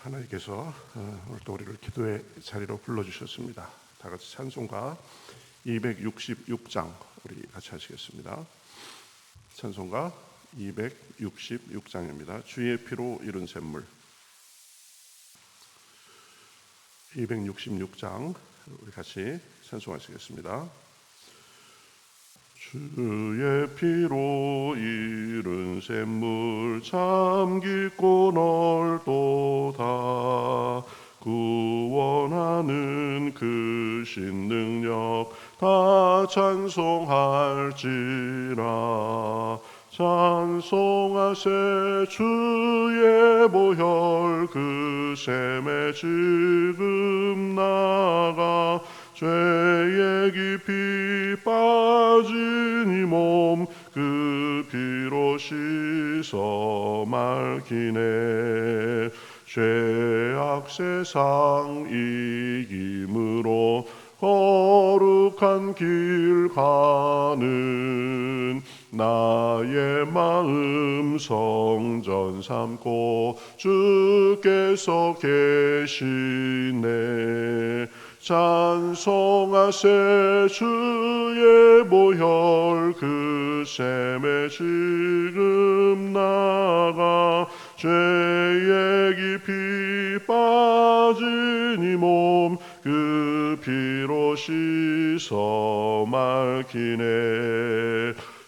하나님께서 오늘 또 우리를 기도의 자리로 불러주셨습니다. 다 같이 찬송가 266장 우리 같이 하시겠습니다. 찬송가 266장입니다. 주의 피로 이룬 샘물. 266장 우리 같이 찬송하시겠습니다. 주의 피로 이룬 샘물 참 깊고 넓도다. 구원하는 그 신 능력 다 찬송할지라. 찬송하세 주의 보혈 그 샘에 지금 나가. 죄에 깊이 빠진 이 몸 그 피로 씻어 맑히네. 죄악 세상 이김으로 거룩한 길 가는 나의 마음 성전 삼고 주께서 계시네. 찬송하세 주의 보혈 그 샘에 지금 나가. 죄에 깊이 빠진 이 몸 그 피로 씻어 맑히네.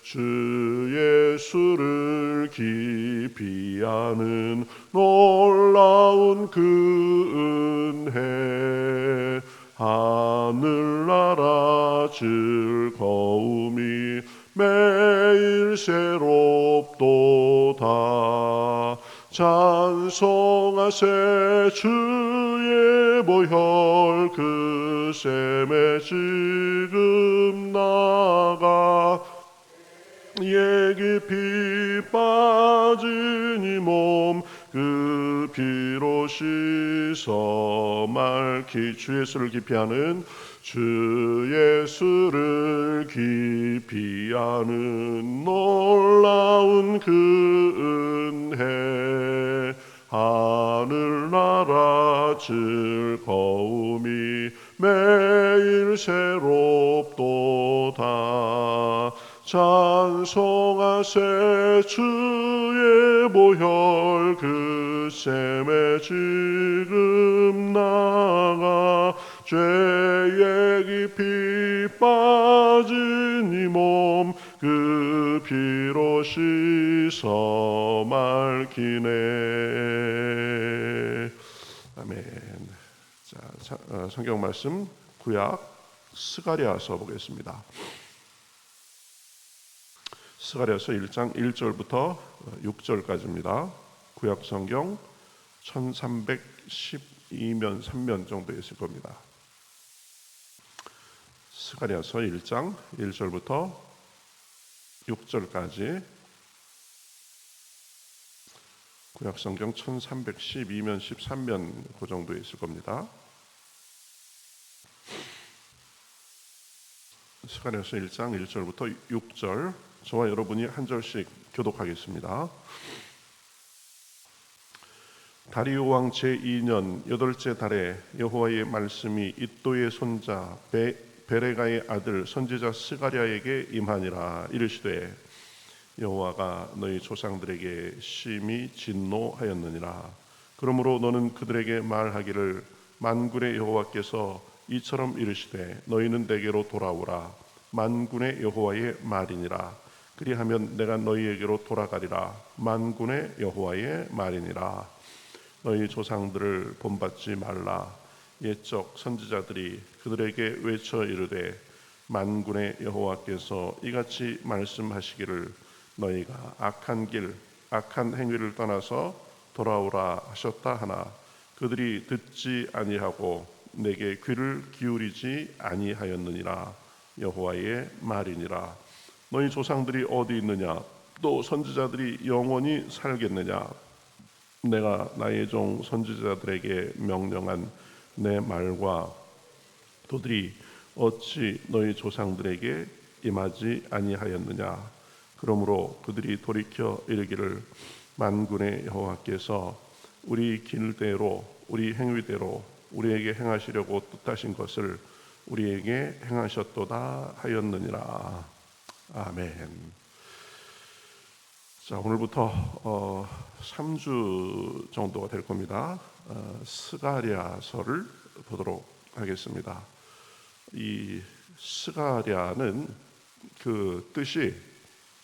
주 예수를 깊이 아는 놀라운 그 은혜. 하늘나라 즐거움이 매일 새롭도다. 찬송하세 주의 보혈 그 샘에 지금 나가. 예 깊이 빠진 이 몸 그 피로 씻어 맑히. 주 예수를 깊이 아는 주 예수를 깊이 아는 놀라운 그 은혜. 하늘나라 즐거움이 매일 새롭도다. 찬송하세 주의 보혈 그 샘에 지금 나가. 죄에 깊이 빠진 이 몸 그 피로 씻어 맑히네. 아멘. 자, 성경 말씀 구약 스가랴서 보겠습니다. 스가랴서 1장 1절부터 6절까지입니다. 구약 성경 1312면 3면 정도 있을 겁니다. 스가랴서 1장 1절부터 6절까지 구약 성경 1312면 13면 그 정도에 있을 겁니다. 스가랴서 1장 1절부터 6절 저와 여러분이 한 절씩 교독하겠습니다. 다리오 왕 제2년 8째 달에 여호와의 말씀이 iddo의 손자 베레가의 아들 선지자 스가랴에게 임하니라. 이르시되 여호와가 너희 조상들에게 심히 진노하였느니라. 그러므로 너는 그들에게 말하기를 만군의 여호와께서 이처럼 이르시되 너희는 내게로 돌아오라. 만군의 여호와의 말이니라. 그리하면 내가 너희에게로 돌아가리라. 만군의 여호와의 말이니라. 너희 조상들을 본받지 말라. 옛적 선지자들이 그들에게 외쳐 이르되 만군의 여호와께서 이같이 말씀하시기를 너희가 악한 길 악한 행위를 떠나서 돌아오라 하셨다 하나 그들이 듣지 아니하고 내게 귀를 기울이지 아니하였느니라. 여호와의 말이니라. 너희 조상들이 어디 있느냐? 또 선지자들이 영원히 살겠느냐? 내가 나의 종 선지자들에게 명령한 내 말과 도들이 어찌 너희 조상들에게 임하지 아니하였느냐? 그러므로 그들이 돌이켜 이르기를 만군의 여호와께서 우리 길대로 우리 행위대로 우리에게 행하시려고 뜻하신 것을 우리에게 행하셨도다 하였느니라. 아멘. 자, 오늘부터 3주 정도가 될 겁니다. 스가랴서를 보도록 하겠습니다. 이 스가랴는 그 뜻이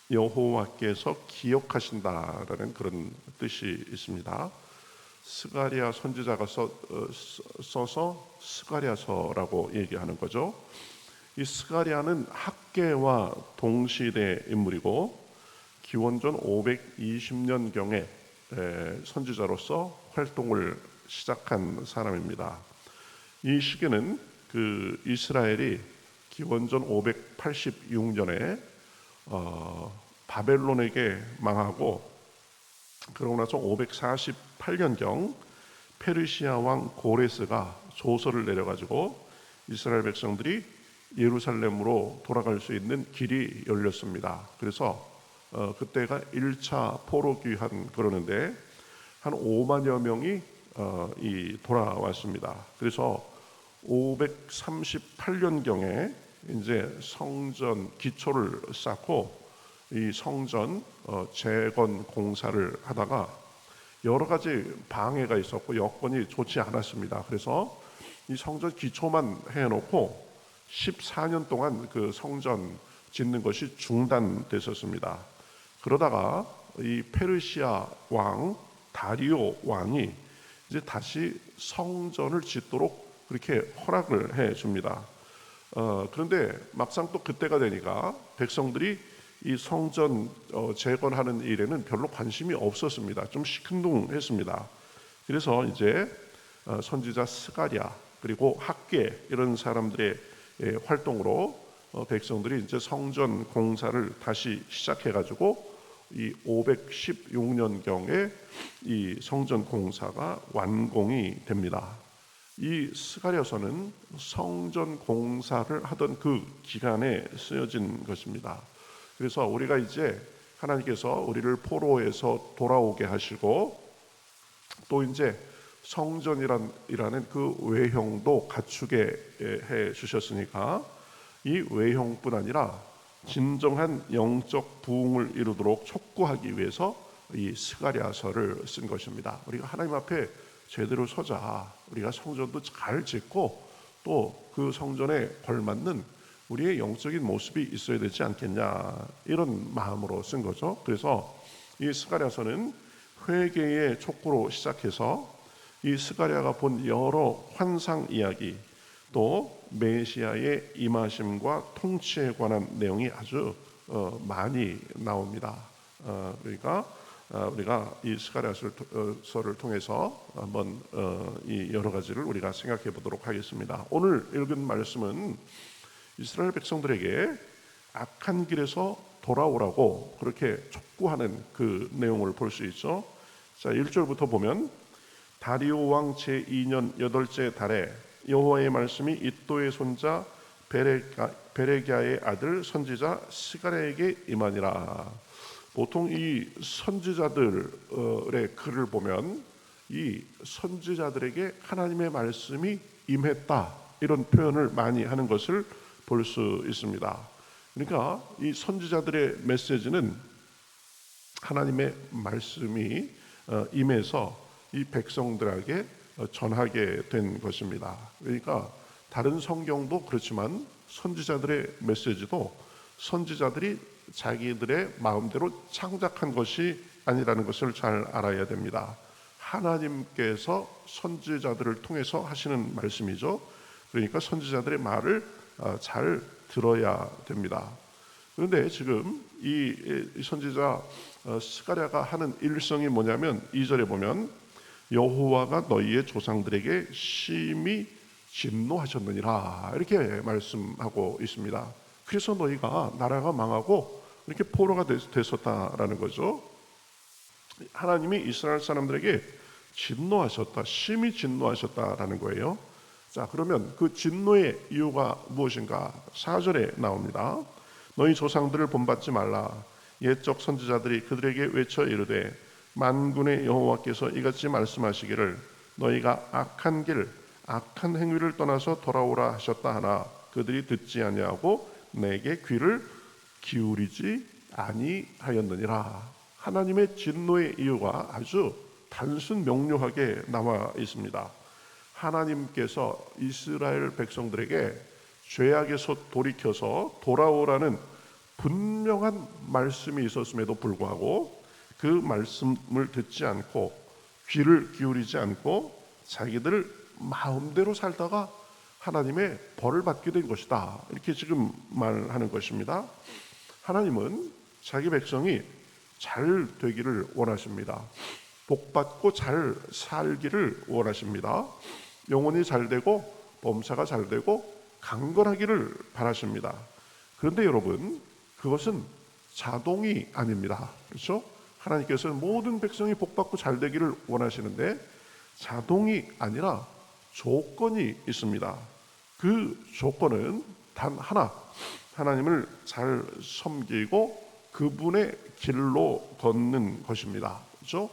여호와께서 기억하신다라는 그런 뜻이 있습니다. 스가랴 선지자가 써서 스가랴서라고 얘기하는 거죠. 이 스가랴는 학개와 동시대 인물이고 기원전 520년경에 선지자로서 활동을 시작한 사람입니다. 이 시기는 그 이스라엘이 기원전 586년에 바벨론에게 망하고 그러고 나서 548년경 페르시아 왕 고레스가 조서를 내려가지고 이스라엘 백성들이 예루살렘으로 돌아갈 수 있는 길이 열렸습니다. 그래서 그때가 1차 포로귀환 그러는데 한 5만여 명이 돌아왔습니다. 그래서 538년경에 이제 성전 기초를 쌓고 이 성전 재건 공사를 하다가 여러 가지 방해가 있었고 여건이 좋지 않았습니다. 그래서 이 성전 기초만 해놓고 14년 동안 그 성전 짓는 것이 중단됐었습니다. 그러다가 이 페르시아 왕 다리오 왕이 이제 다시 성전을 짓도록 그렇게 허락을 해 줍니다. 그런데 막상 또 그때가 되니까 백성들이 이 성전 재건하는 일에는 별로 관심이 없었습니다. 좀 시큰둥했습니다. 그래서 이제 선지자 스가랴 그리고 학개 이런 사람들의 활동으로 백성들이 이제 성전 공사를 다시 시작해가지고 이 516년경에 이 성전 공사가 완공이 됩니다. 이 스가랴서는 성전 공사를 하던 그 기간에 쓰여진 것입니다. 그래서 우리가 이제 하나님께서 우리를 포로에서 돌아오게 하시고 또 이제 성전이라는 그 외형도 갖추게 해 주셨으니까 이 외형뿐 아니라 진정한 영적 부흥을 이루도록 촉구하기 위해서 이 스가랴서를 쓴 것입니다. 우리가 하나님 앞에 제대로 서자, 우리가 성전도 잘 짓고 또 그 성전에 걸맞는 우리의 영적인 모습이 있어야 되지 않겠냐 이런 마음으로 쓴 거죠. 그래서 이 스가랴서는 회개의 촉구로 시작해서 이 스가랴가 본 여러 환상 이야기 또 메시아의 임하심과 통치에 관한 내용이 아주 많이 나옵니다. 그러니까 우리가 이 스가랴서를 통해서 한번 이 여러 가지를 우리가 생각해 보도록 하겠습니다. 오늘 읽은 말씀은 이스라엘 백성들에게 악한 길에서 돌아오라고 그렇게 촉구하는 그 내용을 볼 수 있죠. 자, 1절부터 보면 다리오 왕 제2년 8째 달에 여호와의 말씀이 이도의 손자 베레기야의 아들 선지자 스가랴에게 임하니라. 보통 이 선지자들의 글을 보면 이 선지자들에게 하나님의 말씀이 임했다 이런 표현을 많이 하는 것을 볼 수 있습니다. 그러니까 이 선지자들의 메시지는 하나님의 말씀이 임해서 이 백성들에게 전하게 된 것입니다. 그러니까 다른 성경도 그렇지만 선지자들의 메시지도 선지자들이 자기들의 마음대로 창작한 것이 아니라는 것을 잘 알아야 됩니다. 하나님께서 선지자들을 통해서 하시는 말씀이죠. 그러니까 선지자들의 말을 잘 들어야 됩니다. 그런데 지금 이 선지자 스가랴가 하는 일성이 뭐냐면 2절에 보면 여호와가 너희의 조상들에게 심히 진노하셨느니라 이렇게 말씀하고 있습니다. 그래서 너희가 나라가 망하고 이렇게 포로가 됐었다라는 거죠. 하나님이 이스라엘 사람들에게 진노하셨다, 심히 진노하셨다라는 거예요. 자, 그러면 그 진노의 이유가 무엇인가? 4절에 나옵니다. 너희 조상들을 본받지 말라. 옛적 선지자들이 그들에게 외쳐 이르되 만군의 여호와께서 이같이 말씀하시기를 너희가 악한 길 악한 행위를 떠나서 돌아오라 하셨다 하나 그들이 듣지 아니하고 내게 귀를 기울이지 아니하였느니라. 하나님의 진노의 이유가 아주 단순 명료하게 나와 있습니다. 하나님께서 이스라엘 백성들에게 죄악에서 돌이켜서 돌아오라는 분명한 말씀이 있었음에도 불구하고 그 말씀을 듣지 않고 귀를 기울이지 않고 자기들 마음대로 살다가 하나님의 벌을 받게 된 것이다. 이렇게 지금 말하는 것입니다. 하나님은 자기 백성이 잘 되기를 원하십니다. 복받고 잘 살기를 원하십니다. 영혼이 잘 되고 범사가 잘 되고 강건하기를 바라십니다. 그런데 여러분, 그것은 자동이 아닙니다. 그렇죠? 하나님께서는 모든 백성이 복받고 잘 되기를 원하시는데 자동이 아니라 조건이 있습니다. 그 조건은 단 하나, 하나님을 잘 섬기고 그분의 길로 걷는 것입니다. 그렇죠?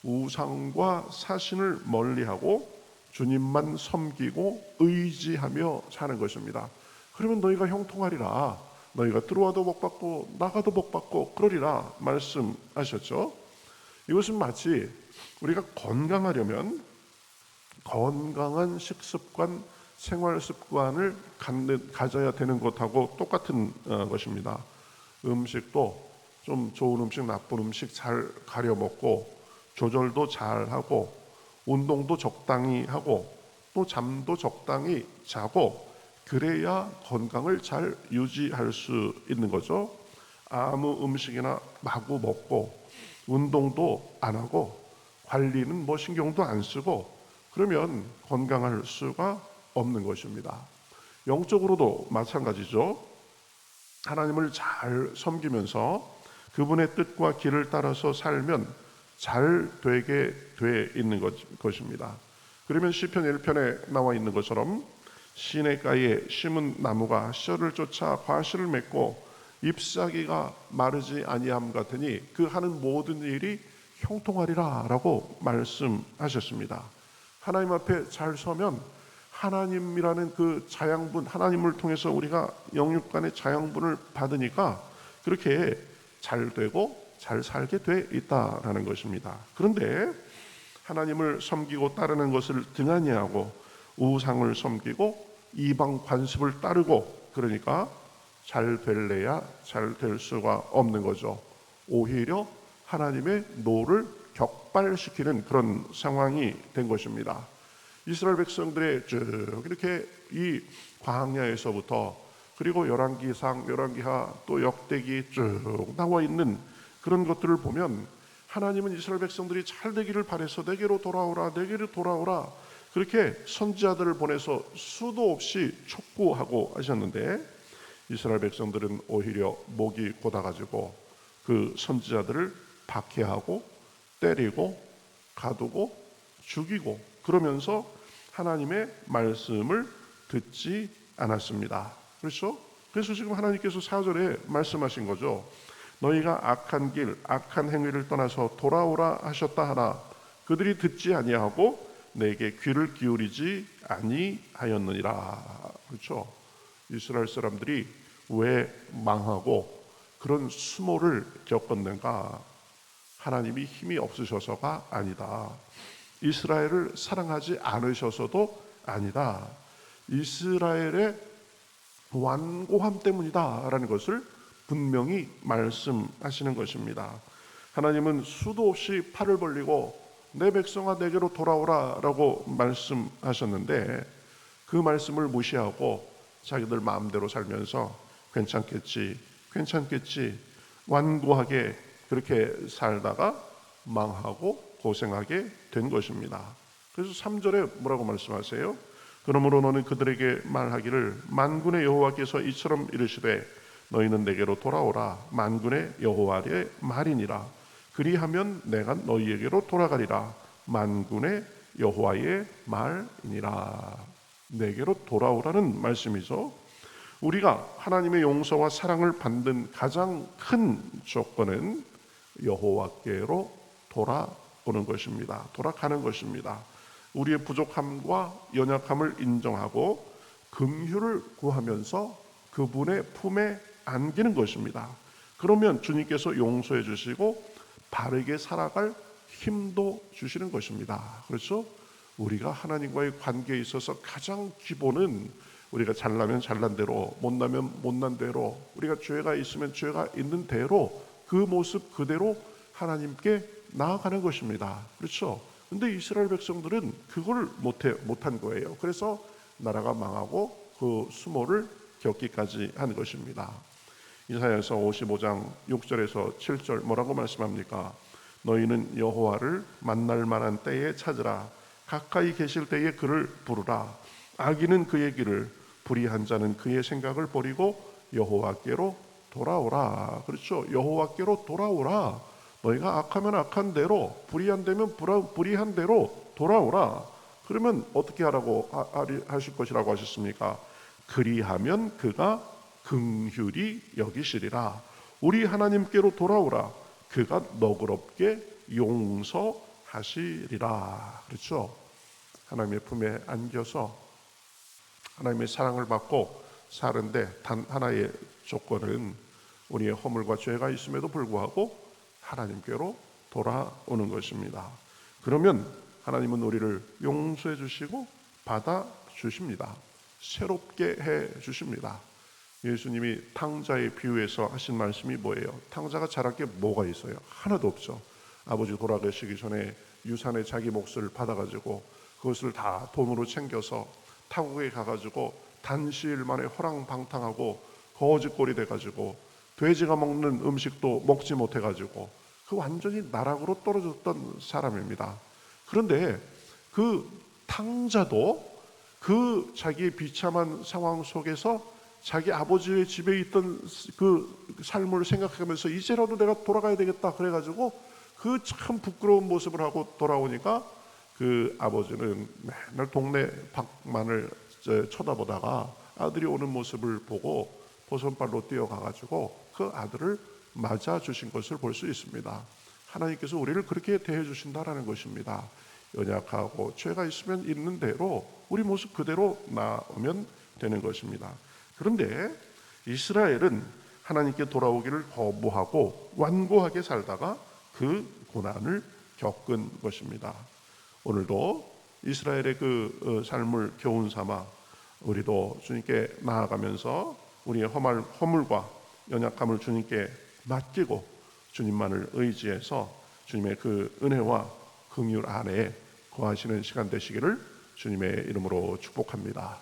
우상과 사신을 멀리하고 주님만 섬기고 의지하며 사는 것입니다. 그러면 너희가 형통하리라. 너희가 들어와도 복받고 나가도 복받고 그러리라 말씀하셨죠. 이것은 마치 우리가 건강하려면 건강한 식습관, 생활습관을 가져야 되는 것하고 똑같은 것입니다. 음식도 좀 좋은 음식, 나쁜 음식 잘 가려 먹고 조절도 잘 하고 운동도 적당히 하고 또 잠도 적당히 자고 그래야 건강을 잘 유지할 수 있는 거죠. 아무 음식이나 마구 먹고 운동도 안 하고 관리는 뭐 신경도 안 쓰고 그러면 건강할 수가 없는 것입니다. 영적으로도 마찬가지죠. 하나님을 잘 섬기면서 그분의 뜻과 길을 따라서 살면 잘 되게 돼 있는 것입니다. 그러면 시편 1편에 나와 있는 것처럼 시냇가에 심은 나무가 씨를 쫓아 과실을 맺고 잎사귀가 마르지 아니함 같으니 그 하는 모든 일이 형통하리라 라고 말씀하셨습니다. 하나님 앞에 잘 서면 하나님이라는 그 자양분, 하나님을 통해서 우리가 영육간의 자양분을 받으니까 그렇게 잘 되고 잘 살게 돼 있다라는 것입니다. 그런데 하나님을 섬기고 따르는 것을 등한히 하고 우상을 섬기고 이방 관습을 따르고 그러니까 잘 될래야 잘 될 수가 없는 거죠. 오히려 하나님의 노를 격발시키는 그런 상황이 된 것입니다. 이스라엘 백성들의 쭉 이렇게 이 광야에서부터 그리고 열왕기상, 열왕기하 또 역대기 쭉 나와 있는 그런 것들을 보면 하나님은 이스라엘 백성들이 잘 되기를 바라서 내게로 돌아오라, 내게로 돌아오라 그렇게 선지자들을 보내서 수도 없이 촉구하고 하셨는데 이스라엘 백성들은 오히려 목이 곧아가지고 그 선지자들을 박해하고 때리고 가두고 죽이고 그러면서 하나님의 말씀을 듣지 않았습니다. 그렇죠? 그래서 지금 하나님께서 4절에 말씀하신 거죠. 너희가 악한 길, 악한 행위를 떠나서 돌아오라 하셨다 하나 그들이 듣지 아니하고 내게 귀를 기울이지 아니하였느니라. 그렇죠? 이스라엘 사람들이 왜 망하고 그런 수모를 겪었는가? 하나님이 힘이 없으셔서가 아니다. 이스라엘을 사랑하지 않으셔서도 아니다. 이스라엘의 완고함 때문이다라는 것을 분명히 말씀하시는 것입니다. 하나님은 수도 없이 팔을 벌리고 내 백성아 내게로 돌아오라라고 말씀하셨는데 그 말씀을 무시하고 자기들 마음대로 살면서 괜찮겠지 완고하게 그렇게 살다가 망하고 고생하게 된 것입니다. 그래서 3절에 뭐라고 말씀하세요? 그러므로 너는 그들에게 말하기를 만군의 여호와께서 이처럼 이르시되 너희는 내게로 돌아오라 만군의 여호와의 말이니라 그리하면 내가 너희에게로 돌아가리라 만군의 여호와의 말이니라. 내게로 돌아오라는 말씀이죠. 우리가 하나님의 용서와 사랑을 받는 가장 큰 조건은 여호와께로 돌아오는 것입니다. 돌아가는 것입니다. 우리의 부족함과 연약함을 인정하고 긍휼을 구하면서 그분의 품에 안기는 것입니다. 그러면 주님께서 용서해 주시고 바르게 살아갈 힘도 주시는 것입니다. 그렇죠? 우리가 하나님과의 관계에 있어서 가장 기본은 우리가 잘나면 잘난 대로, 못나면 못난 대로, 우리가 죄가 있으면 죄가 있는 대로 그 모습 그대로 하나님께 나아가는 것입니다. 그렇죠? 근데 이스라엘 백성들은 그걸 못한 거예요. 그래서 나라가 망하고 그 수모를 겪기까지 한 것입니다. 이사야서 55장 6절에서 7절 뭐라고 말씀합니까? 너희는 여호와를 만날 만한 때에 찾으라. 가까이 계실 때에 그를 부르라. 악인은 그의 길을, 불의한 자는 그의 생각을 버리고 여호와께로 돌아오라. 그렇죠? 여호와께로 돌아오라. 너희가 악하면 악한 대로, 불의한 되면 불의한 대로 돌아오라. 그러면 어떻게 하라고 하실 것이라고 하셨습니까? 그리하면 그가 긍휼히 여기시리라. 우리 하나님께로 돌아오라. 그가 너그럽게 용서하시리라. 그렇죠? 하나님의 품에 안겨서 하나님의 사랑을 받고 사는데 단 하나의 조건은 우리의 허물과 죄가 있음에도 불구하고 하나님께로 돌아오는 것입니다. 그러면 하나님은 우리를 용서해 주시고 받아 주십니다. 새롭게 해 주십니다. 예수님이 탕자의 비유에서 하신 말씀이 뭐예요? 탕자가 잘할 게 뭐가 있어요? 하나도 없죠. 아버지 돌아가시기 전에 유산에 자기 몫을 받아가지고 그것을 다 돈으로 챙겨서 타국에 가가지고 단시일 만에 허랑방탕하고 거지꼴이 돼가지고 돼지가 먹는 음식도 먹지 못해가지고 그 완전히 나락으로 떨어졌던 사람입니다. 그런데 그 탕자도 그 자기의 비참한 상황 속에서 자기 아버지의 집에 있던 그 삶을 생각하면서 이제라도 내가 돌아가야 되겠다 그래가지고 그 참 부끄러운 모습을 하고 돌아오니까 그 아버지는 맨날 동네 밖만을 쳐다보다가 아들이 오는 모습을 보고 보선발로 뛰어가가지고 그 아들을 맞아주신 것을 볼 수 있습니다. 하나님께서 우리를 그렇게 대해주신다라는 것입니다. 연약하고 죄가 있으면 있는 대로 우리 모습 그대로 나오면 되는 것입니다. 그런데 이스라엘은 하나님께 돌아오기를 거부하고 완고하게 살다가 그 고난을 겪은 것입니다. 오늘도 이스라엘의 그 삶을 교훈 삼아 우리도 주님께 나아가면서 우리의 허물과 연약함을 주님께 맡기고 주님만을 의지해서 주님의 그 은혜와 긍휼 안에 거하시는 시간 되시기를 주님의 이름으로 축복합니다.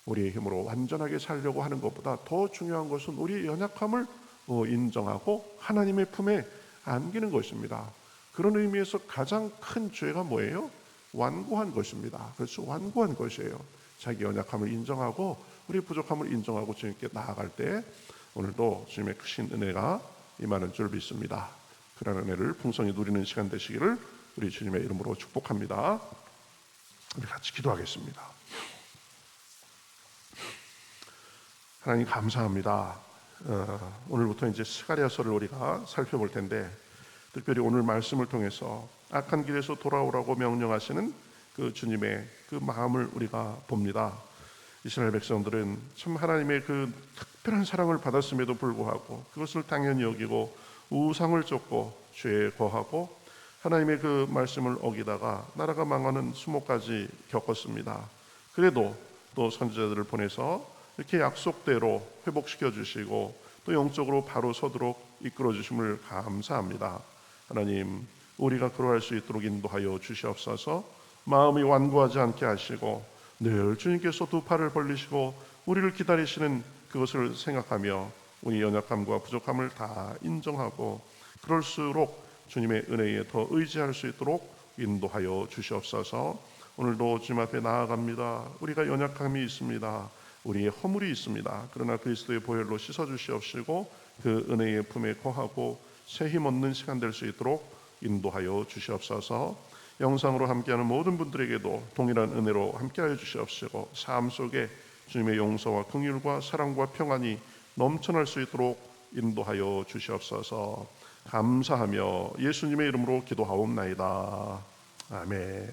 우리의 힘으로 완전하게 살려고 하는 것보다 더 중요한 것은 우리의 연약함을 인정하고 하나님의 품에 안기는 것입니다. 그런 의미에서 가장 큰 죄가 뭐예요? 완고한 것입니다. 그래서 완고한 것이에요. 자기 연약함을 인정하고 우리 부족함을 인정하고 주님께 나아갈 때 오늘도 주님의 크신 은혜가 임하는 줄 믿습니다. 그런 은혜를 풍성히 누리는 시간 되시기를 우리 주님의 이름으로 축복합니다. 우리 같이 기도하겠습니다. 하나님 감사합니다. 오늘부터 이제 스가랴서를 우리가 살펴볼 텐데 특별히 오늘 말씀을 통해서 악한 길에서 돌아오라고 명령하시는 그 주님의 그 마음을 우리가 봅니다. 이스라엘 백성들은 참 하나님의 그 특별한 사랑을 받았음에도 불구하고 그것을 당연히 여기고 우상을 쫓고 죄에 거하고 하나님의 그 말씀을 어기다가 나라가 망하는 수모까지 겪었습니다. 그래도 또 선지자들을 보내서 이렇게 약속대로 회복시켜 주시고 또 영적으로 바로 서도록 이끌어 주심을 감사합니다. 하나님, 우리가 그러할 수 있도록 인도하여 주시옵소서. 마음이 완고하지 않게 하시고 늘 주님께서 두 팔을 벌리시고 우리를 기다리시는 그것을 생각하며 우리 연약함과 부족함을 다 인정하고 그럴수록 주님의 은혜에 더 의지할 수 있도록 인도하여 주시옵소서. 오늘도 주님 앞에 나아갑니다. 우리가 연약함이 있습니다. 우리의 허물이 있습니다. 그러나 그리스도의 보혈로 씻어주시옵시고 그 은혜의 품에 거하고 새 힘 얻는 시간 될 수 있도록 인도하여 주시옵소서. 영상으로 함께하는 모든 분들에게도 동일한 은혜로 함께하여 주시옵시고 삶 속에 주님의 용서와 긍휼과 사랑과 평안이 넘쳐날 수 있도록 인도하여 주시옵소서. 감사하며 예수님의 이름으로 기도하옵나이다. 아멘.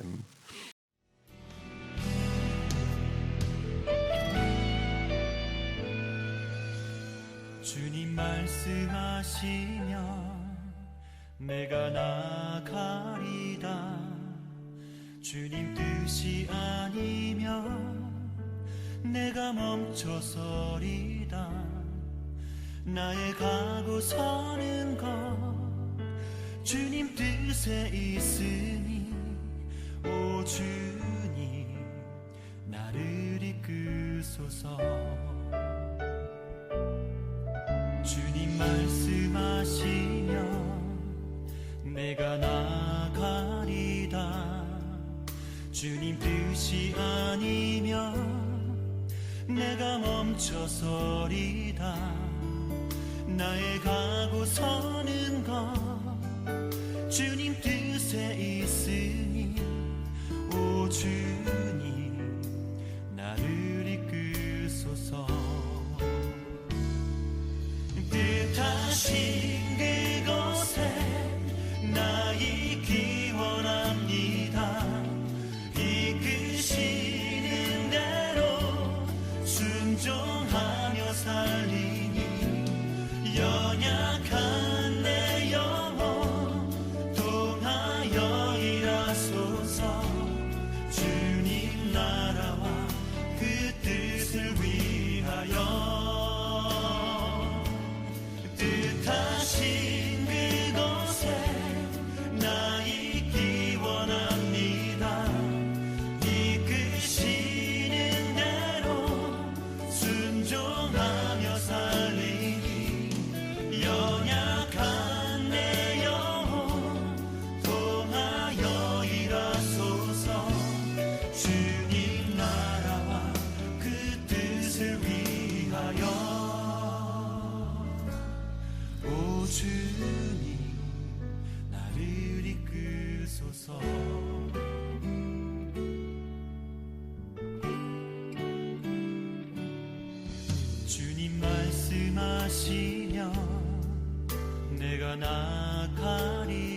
주님 말씀하시면 내가 나가리다. 주님 뜻이 아니면 내가 멈춰서리다. 나의 가고 서는 것 주님 뜻에 있으니 오 주님 나를 이끄소서. 주님 말씀하시면 내가 나가리다. 주님 뜻이 아니면 내가 멈춰서리다. 나의 가고 서는 것 주님 뜻에 있으니 오 주님 나를 이끄소서. 뜻하신 그곳에 나 있기 원합니다. 이끄시는 대로 순종하며 살리니 연약한 내 영혼 통하여 일하소서. 주님 나라와 그 뜻을 위하여 뜻하신 그곳에 나 있기 원합니다. 이끄시는 대로 순종하며 살리니 연약한 내 영혼 통하여 일하소서. 주님 나라와 그 뜻을 위하여 오 주님 나를 이끄소서. 주님 말씀하시면 내가 나가리.